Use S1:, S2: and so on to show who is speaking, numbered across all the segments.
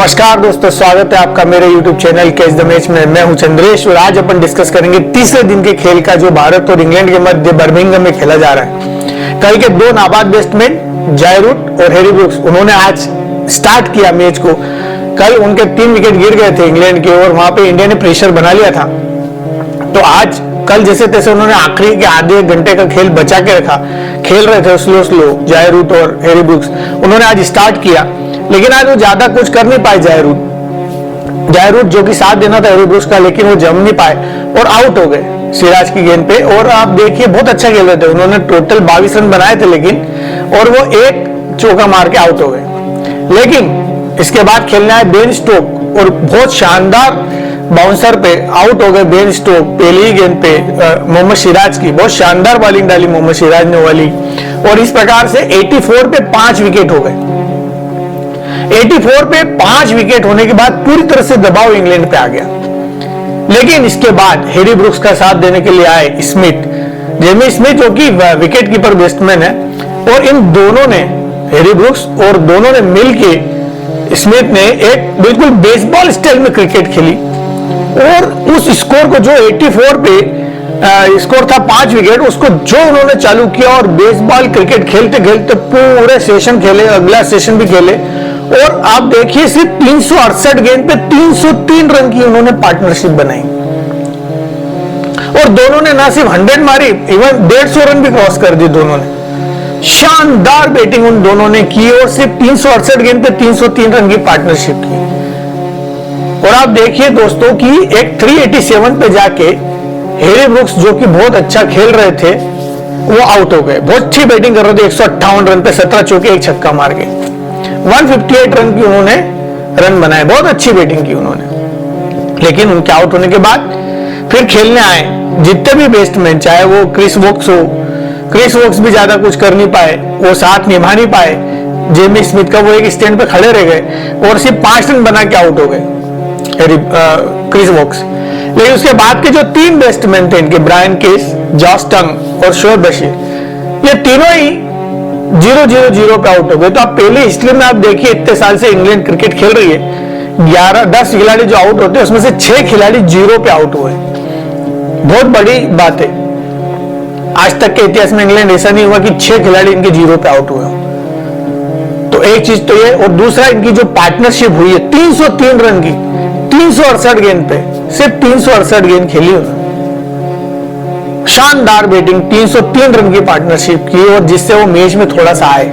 S1: नमस्कार दोस्तों, स्वागत है आपका मेरे YouTube channel catch the match में। मैं हूं चंद्रेश और आज अपन डिस्कस करेंगे तीसरे दिन के खेल का जो भारत और इंग्लैंड के मध्य बर्मिंघम में खेला जा रहा है। कल के दो नाबाद बैट्समैन जाय रूट और हैरी ब्रुक्स उन्होंने आज स्टार्ट किया मैच को। कल उनके 3 विकेट गिर गए थे इंग्लैंड के और वहां पे इंडिया ने प्रेशर बना लिया था। तो आज कल जैसे तैसे उन्होंने आखिरी के आधे एक घंटे का खेल बचा के रखा। खेल रहे थे स्लो जाय रूट और हैरी ब्रुक्स, उन्होंने आज स्टार्ट किया लेकिन आज वो ज्यादा कुछ कर नहीं पाए। जाय रूट जो कि साथ देना था हैरी ब्रुक्स का, लेकिन वो जम नहीं पाए और आउट हो गए सिराज की गेंद पे। और आप देखिए बहुत अच्छा खेल रहे थे, उन्होंने टोटल 22 रन बनाए थे लेकिन, और वो एक चौका मार के आउट हो गए। लेकिन इसके बाद खेलना है बेन स्टोक और बहुत शानदार बाउंसर पे आउट हो गए बेन स्टोक। पहली ही गेंद पे मोहम्मद सिराज की बहुत शानदार बॉलिंग डाली मोहम्मद सिराज ने वाली, और इस प्रकार से 84 पे 5 विकेट हो गए। 84 पे 5 विकेट होने के बाद पूरी तरह से दबाव इंग्लैंड पे आ गया। लेकिन इसके बाद हैरी ब्रुक्स का साथ देने के लिए आए जेमी स्मिथ जो कि विकेट कीपर बैट्समैन है, और इन दोनों ने हैरी ब्रुक्स और दोनों ने मिलके स्मिथ ने एक बिल्कुल बेसबॉल स्टाइल में क्रिकेट खेली और उस स्कोर को जो 84 पे स्कोर था 5 विकेट, उसको जो उन्होंने चालू किया और बेसबॉल क्रिकेट खेलते खेलते पूरे सेशन खेले, अगला सेशन भी खेले। और आप देखिए सिर्फ 368 गेंद पे 303 रन की उन्होंने पार्टनरशिप बनाई और दोनों ने ना सिर्फ 100 मारी, इवन 150 रन भी क्रॉस कर दी दोनों ने। शानदार बैटिंग उन दोनों ने की और सिर्फ 368 गेंद पे 303 रन की पार्टनरशिप की। और आप देखिए दोस्तों कि एक 387 पे जाके हैरी ब्रुक्स जो कि बहुत अच्छा खेल रहे थे वो आउट हो गए। बहुत अच्छी बैटिंग कर रहे थे, 158 रन पे 17 चौके, एक छक्का मार के 158 रन की उन्होंने रन बनाए। बहुत अच्छी बैटिंग की उन्होंने। लेकिन उनके आउट होने के बाद फिर खेलने आए जितने भी बैट्समैन, चाहे वो क्रिस वोक्स भी ज्यादा कुछ कर नहीं पाए, वो साथ निभा नहीं पाए जेमी स्मिथ का, वो एक स्टैंड पे खड़े रह गए और सिर्फ 5 रन बना के आउट हो गए क्रिस वोक्स। लेकिन उसके बाद के जो 3 बैट्समैन थे इनके, ब्रायन केस, जॉस टंग और शोएब बशीर, ये तीनों ही 0-0-0 पे आउट हो गए। तो आप पहले हिस्ट्री में आप देखिए, इतने साल से इंग्लैंड क्रिकेट खेल रही है, 10 खिलाड़ी जो आउट होते हैं उसमें से 6 खिलाड़ी 0 पे आउट हुए। बहुत बड़ी बात है, आज तक के इतिहास में इंग्लैंड ऐसा नहीं हुआ कि 6 खिलाड़ी इनके 0 पे आउट हुए। तो एक चीज तो ये, और दूसरा इनकी जो पार्टनरशिप हुई है 303 रन की, 368 गेंद पे सिर्फ 368 गेंद खेली उन्होंने। शानदार बैटिंग, 303 रन की पार्टनरशिप की और जिससे वो मैच में थोड़ा सा आए।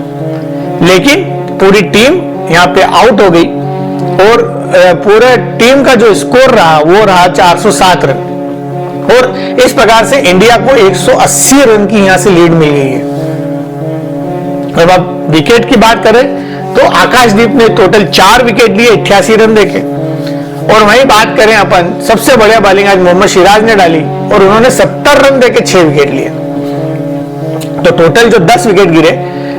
S1: लेकिन पूरी टीम यहां पे आउट हो गई और पूरे टीम का जो स्कोर रहा वो रहा 407 रन, और इस प्रकार से इंडिया को 180 रन की यहां से लीड मिल गई है। अब आप विकेट की बात करें तो आकाशदीप ने टोटल 4 विकेट लिए, 88 रन देके। और वहीं बात करें अपन, सबसे बढ़िया बॉलिंग आज मोहम्मद सिराज ने डाली और उन्होंने 70 रन देके 6 विकेट लिए। तो टोटल जो 10 विकेट गिरे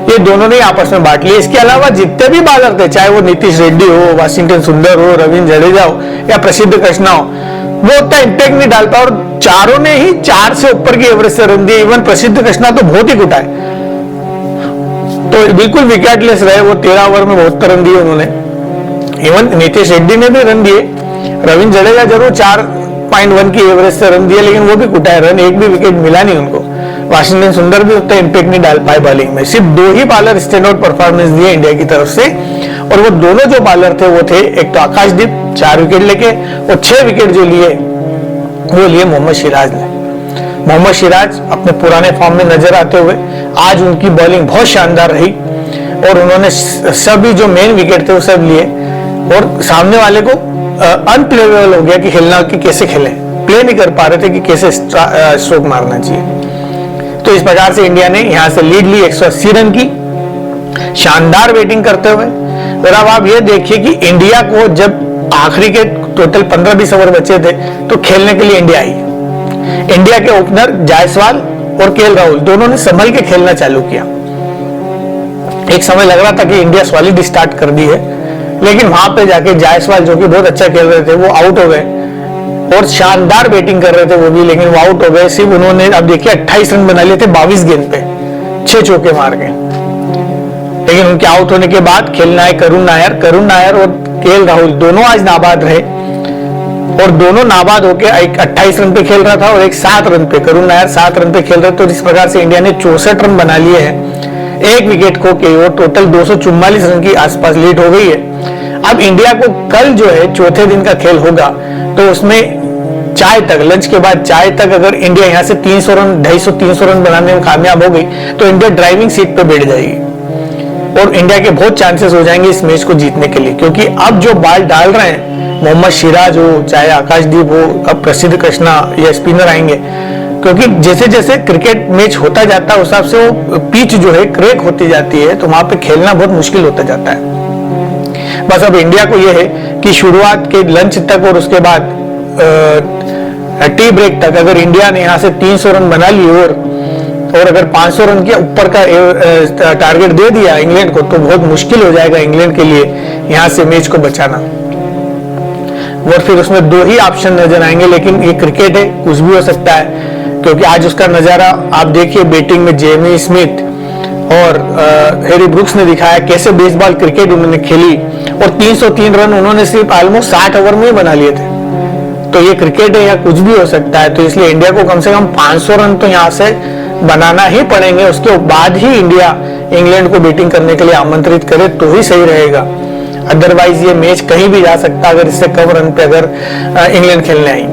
S1: ये दोनों ने आपस में बांट लिए। इसके अलावा जितने भी बॉलर थे, चाहे वो नीतीश रेड्डी हो, वाशिंगटन सुंदर हो, रविंद्र जडेजा हो या प्रसिद्ध कृष्णा हो, वो उतना इंपैक्ट नहीं डाल पाया और चारों ने ही 4 से ऊपर की एवरेज से रन दिए। इवन प्रसिद्ध कृष्णा तो बहुत ही कुटाए, तो बिल्कुल विकेटलेस रहे। वो 13 ओवर में 72 रन दिए उन्होंने। इवन नीतीश रेड्डी ने भी रन दिए, रविंद्र जडेजा जरूर 4.1 की एवरेज से रन दिए, लेकिन वो भी कुटाए रन, एक भी विकेट मिला नहीं उनको। वाशिंगटन सुंदर भी उतना इंपैक्ट नहीं डाल पाए बॉलिंग में। सिर्फ 2 ही बॉलर स्टैंड आउट परफॉर्मेंस दिए इंडिया की तरफ से, और वो दोनों जो बॉलर थे वो थे, एक तो आकाशदीप 4 विकेट लेके, और 6 विकेट जो लिए वो लिए मोहम्मद सिराज ने। मोहम्मद सिराज अपने पुराने फॉर्म में नजर आते हुए आज उनकी बॉलिंग बहुत शानदार रही और उन्होंने सभी जो मेन विकेट थे वो सब लिए, और सामने वाले को अनप्लेएबल हो गया कि खेलना कि कैसे खेलें, प्ले नहीं कर पा रहे थे कि कैसे स्ट्रोक मारना चाहिए। तो इस प्रकार से इंडिया ने यहां से लीड ली 180 रन की, शानदार बैटिंग करते हुए। और अब आप ये देखिए कि इंडिया को जब आखिरी के टोटल 15-20 ओवर बचे थे तो खेलने के लिए इंडिया आई। इंडिया के ओपनर जायसवाल और केएल राहुल दोनों ने संभल के खेलना चालू किया। एक समय लग रहा था कि इंडिया सॉलिड स्टार्ट कर दी है, लेकिन वहां पे जाके जायसवाल जो कि बहुत अच्छा खेल रहे थे वो आउट हो गए और शानदार बैटिंग कर रहे थे वो भी, लेकिन वो आउट हो गए। सिर्फ उन्होंने अब देखिए 28 रन बना लिए थे 22 गेंद पे, 6 चौके मार के। लेकिन उनके आउट होने के बाद खेलना है करुण नायर और केएल राहुल दोनों आज नाबाद रहे और दोनों नाबाद होकर एक 28 रन पे खेल रहा था और एक 7 रन पे, करुण नायर 7 रन पे खेल रहे। तो इस प्रकार से इंडिया ने 64 रन बना लिए हैं एक विकेट खो के और टोटल 244 रन की आसपास लीड हो गई है। अब इंडिया को कल जो है चौथे दिन का खेल होगा तो उसमें चाय तक, लंच के बाद चाय तक अगर इंडिया यहाँ से 300 रन 250-300 रन बनाने में कामयाब हो गई तो इंडिया ड्राइविंग सीट पे बैठ जाएगी और इंडिया के बहुत चांसेस हो जाएंगे इस मैच को जीतने के लिए, क्योंकि अब जो बॉल डाल रहे हैं मोहम्मद सिराज हो चाहे आकाशदीप हो, अब प्रसिद्ध कृष्णा या स्पिनर आएंगे, क्योंकि जैसे जैसे क्रिकेट मैच होता जाता है उस हिसाब से वो पिच जो है क्रैक होती जाती है तो वहां पे खेलना बहुत मुश्किल होता जाता है। बस अब इंडिया को यह है कि शुरुआत के लंच तक और उसके बाद टी ब्रेक तक अगर इंडिया ने यहाँ से 300 रन बना लिए और अगर 500 रन के ऊपर का टारगेट दे दिया इंग्लैंड को तो बहुत मुश्किल हो जाएगा इंग्लैंड के लिए यहाँ से मैच को बचाना। और फिर उसमें 2 ही ऑप्शन नजर आएंगे, लेकिन ये क्रिकेट है कुछ भी हो सकता है, क्योंकि आज उसका नजारा आप देखिए बैटिंग में जेमी स्मिथ और हैरी ब्रुक्स ने दिखाया कैसे बेसबॉल क्रिकेट उन्होंने खेली और 303 रन उन्होंने सिर्फ ऑलमोस्ट 60 ओवर में बना लिए थे। तो ये क्रिकेट है या कुछ भी हो सकता है, तो इसलिए इंडिया को कम से कम 500 रन तो यहाँ से बनाना ही पड़ेंगे, उसके बाद ही इंडिया इंग्लैंड को बैटिंग करने के लिए आमंत्रित करे तो ही सही रहेगा। अदरवाइज ये मैच कहीं भी जा सकता अगर इससे कम रन पे अगर इंग्लैंड खेलने आई,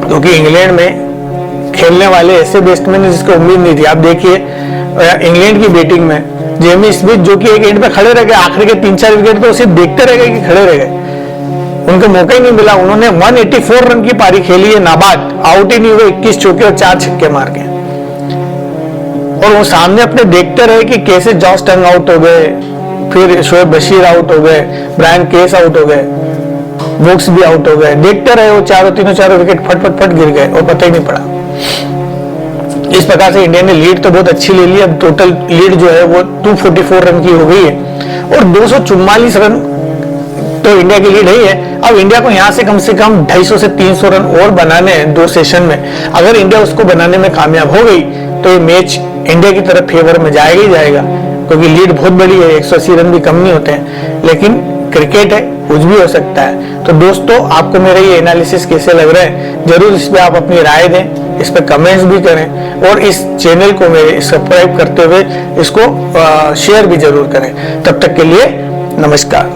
S1: क्योंकि इंग्लैंड में खेलने वाले ऐसे बैट्समैन है जिसको उम्मीद नहीं थी। आप देखिए इंग्लैंड की बैटिंग में जेमी स्मिथ जो कि एक एंड पे खड़े रह गए, आखिरी के 3-4 विकेट तो सिर्फ देखते रह गए कि खड़े रह गए, उनको मौका ही नहीं मिला। उन्होंने 184 रन की पारी खेली है नाबाद, आउट ही नहीं हुए, 21 चौके और 4 छक्के मार के, और वो सामने अपने देखते रहे कि कैसे जॉस टंग आउट हो गए, फिर शोएब बशीर आउट हो गए, ब्रायन केस आउट हो गए, बुक्स भी आउट हो गए, देखते रहे वो चारों विकेट फट गिर गए और पता ही नहीं पड़ा। इस प्रकार से इंडिया ने लीड तो बहुत अच्छी ले ली, अब टोटल लीड जो है वो 244 रन की हो गई है और 244 रन तो इंडिया की लीड है। अब इंडिया को यहाँ से कम 250 से 300 रन और बनाने हैं 2 सेशन में। अगर इंडिया उसको बनाने में कामयाब हो गई तो ये मैच इंडिया की तरफ फेवर में जाएगा ही जाएगा, क्योंकि लीड बहुत बड़ी है, 180 रन भी कम नहीं होते हैं, लेकिन क्रिकेट है कुछ भी हो सकता है। तो दोस्तों आपको मेरा ये एनालिसिस कैसे लग रहा है जरूर इस पे आप अपनी राय दें, इस पे कमेंट्स भी करें और इस चैनल को मेरे सब्सक्राइब करते हुए इसको शेयर भी जरूर करें। तब तक के लिए नमस्कार।